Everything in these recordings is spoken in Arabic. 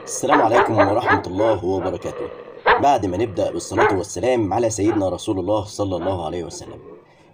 السلام عليكم ورحمة الله وبركاته. بعد ما نبدأ بالصلاة والسلام على سيدنا رسول الله صلى الله عليه وسلم،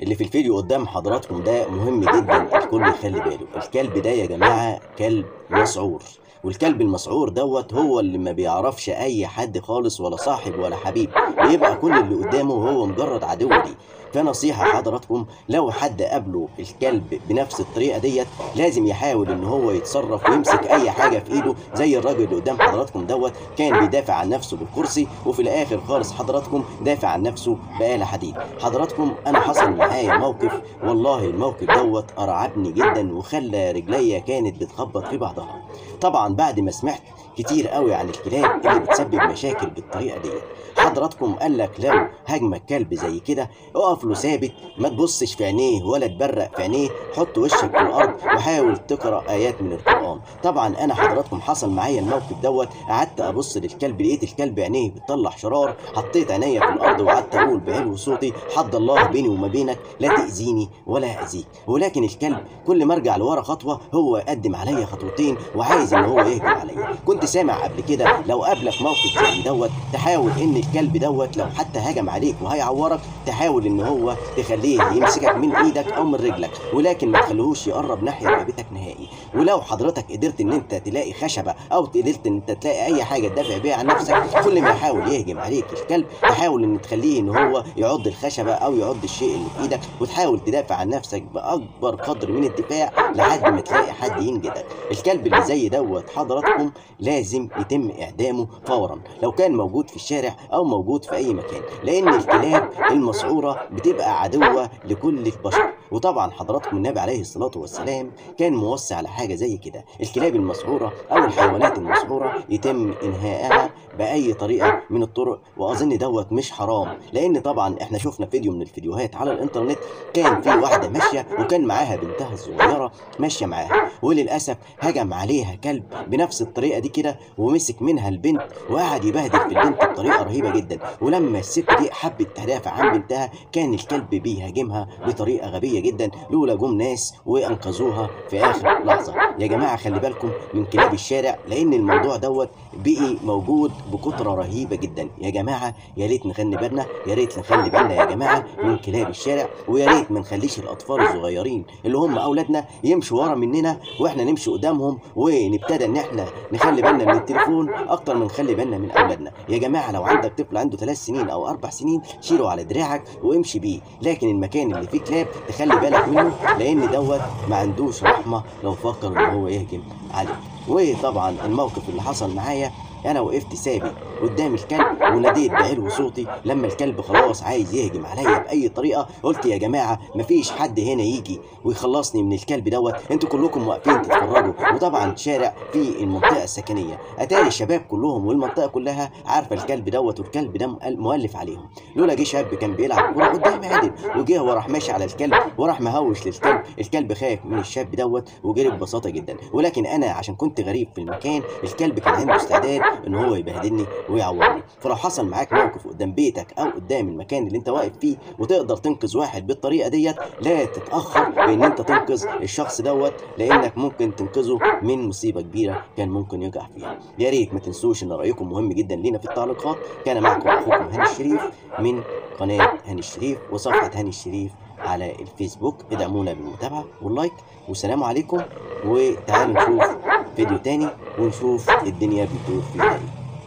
اللي في الفيديو قدام حضراتكم ده مهم جدا الكل يخلي باله. الكلب ده يا جماعة كلب مسعور، والكلب المسعور دوت هو اللي ما بيعرفش اي حد خالص، ولا صاحب ولا حبيب، بيبقى كل اللي قدامه هو مجرد عدو ليه. فنصيحة حضراتكم، لو حد قابله الكلب بنفس الطريقة ديت لازم يحاول ان هو يتصرف ويمسك اي حاجة في ايده، زي الراجل اللي قدام حضراتكم دوت كان بيدافع عن نفسه بالكرسي، وفي الاخر خالص حضراتكم دافع عن نفسه بآلة حديد. حضراتكم انا حصل معايا موقف، والله الموقف دوت ارعبني جدا وخلى رجليا كانت بتخبط في بعضها. طبعا بعد ما سمعت كتير قوي عن الكلاب اللي بتسبب مشاكل بالطريقة دي، حضراتكم قال لك لو هاجمك كلب زي كده اقف له ثابت، ما تبصش في عينيه ولا تبرق في عينيه، حط وشك في الارض وحاول تقرا ايات من القران. طبعا انا حضراتكم حصل معايا الموقف دوت، قعدت ابص للكلب لقيت الكلب عينيه بتطلع شرار، حطيت عينيا في الارض وقعدت اقول بعلو صوتي: حد الله بيني وما بينك، لا تاذيني ولا اذيك. ولكن الكلب كل ما ارجع لورا خطوه هو يقدم عليا خطوتين وعايز ان هو يهجم عليا. كنت سامع قبل كده لو قابلك موقف زي دوت تحاول ان الكلب دوت لو حتى هجم عليك وهيعورك تحاول ان هو تخليه يمسكك من ايدك او من رجلك، ولكن ما تخليهوش يقرب ناحيه رقبتك نهائي. ولو حضرتك قدرت ان انت تلاقي خشبه او قدرت ان انت تلاقي اي حاجه تدافع بيها عن نفسك، كل ما يحاول يهجم عليك الكلب تحاول ان تخليه ان هو يعض الخشبه او يعض الشيء اللي في ايدك، وتحاول تدافع عن نفسك باكبر قدر من الدفاع لحد ما تلاقي حد ينجدك. الكلب اللي زي دوت حضراتكم لازم يتم اعدامه فورا لو كان موجود في الشارع او موجود في اي مكان، لان الكلاب المسعوره بتبقى عدوه لكل البشر. وطبعا حضراتكم النبي عليه الصلاه والسلام كان موصي على حاجه زي كده، الكلاب المسعوره او الحيوانات المسعوره يتم انهائها باي طريقه من الطرق، واظن دوت مش حرام، لان طبعا احنا شفنا فيديو من الفيديوهات على الانترنت كان في واحده ماشيه وكان معاها بنتها الصغيره ماشيه معاها، وللاسف هجم عليها كلب بنفس الطريقه دي كده ومسك منها البنت وقعد يبهدل في البنت بطريقه رهيبه جدا. ولما الست دي حبت تدافع عن بنتها كان الكلب بيهاجمها بطريقه غبيه جدا، لولا جم ناس وانقذوها في اخر لحظه. يا جماعه خلي بالكم من كلاب الشارع، لان الموضوع دوت بقي موجود بكثره رهيبه جدا. يا جماعه يا ريت نخلي بالنا، يا ريت نخلي بالنا يا جماعه من كلاب الشارع، ويا ريت ما نخليش الاطفال الصغيرين اللي هم اولادنا يمشوا ورا مننا واحنا نمشي قدامهم، ونبتدى ان احنا نخلي بالنا من التليفون اكتر من نخلي بالنا من اولادنا. يا جماعه لو عندك طفل عنده 3 سنين او 4 سنين شيله على دراعك وامشي بيه، لكن المكان اللي فيه كلاب تخلي بالك منه، لان دوت ما عندوش رحمه لو فكر ان هو يهجم عليك. وطبعا الموقف اللي حصل معايا انا وقفت ثابت قدام الكلب وناديت بعلو صوتي لما الكلب خلاص عايز يهجم عليا باي طريقه، قلت يا جماعه مفيش حد هنا يجي ويخلصني من الكلب دوت، انتوا كلكم واقفين تتفرجوا. وطبعا شارع في المنطقه السكنيه، اتاري الشباب كلهم والمنطقه كلها عارفه الكلب دوت، والكلب ده مؤلف عليهم. لولا جه شاب كان بيلعب كوره قدام عادل وجه وراح ماشي على الكلب وراح مهوش للكلب، الكلب خاف من الشاب دوت وجري ببساطه جدا. ولكن انا عشان كنت غريب في المكان الكلب كان عنده استعداد ان هو يبهدلني ويعورني. فلو حصل معاك موقف قدام بيتك او قدام المكان اللي انت واقف فيه وتقدر تنقذ واحد بالطريقه ديت، لا تتاخر بان انت تنقذ الشخص دوت، لانك ممكن تنقذه من مصيبه كبيره كان ممكن يقع فيها. يا ريت ما تنسوش ان رايكم مهم جدا لينا في التعليقات. كان معكم اخوكم هاني الشريف من قناه هاني الشريف وصفحه هاني الشريف على الفيسبوك. ادعمونا بالمتابعه واللايك، والسلام عليكم. وتعالوا نشوف فيديو تاني ونشوف الدنيا بتدور فيها ايه.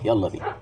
يلا بينا.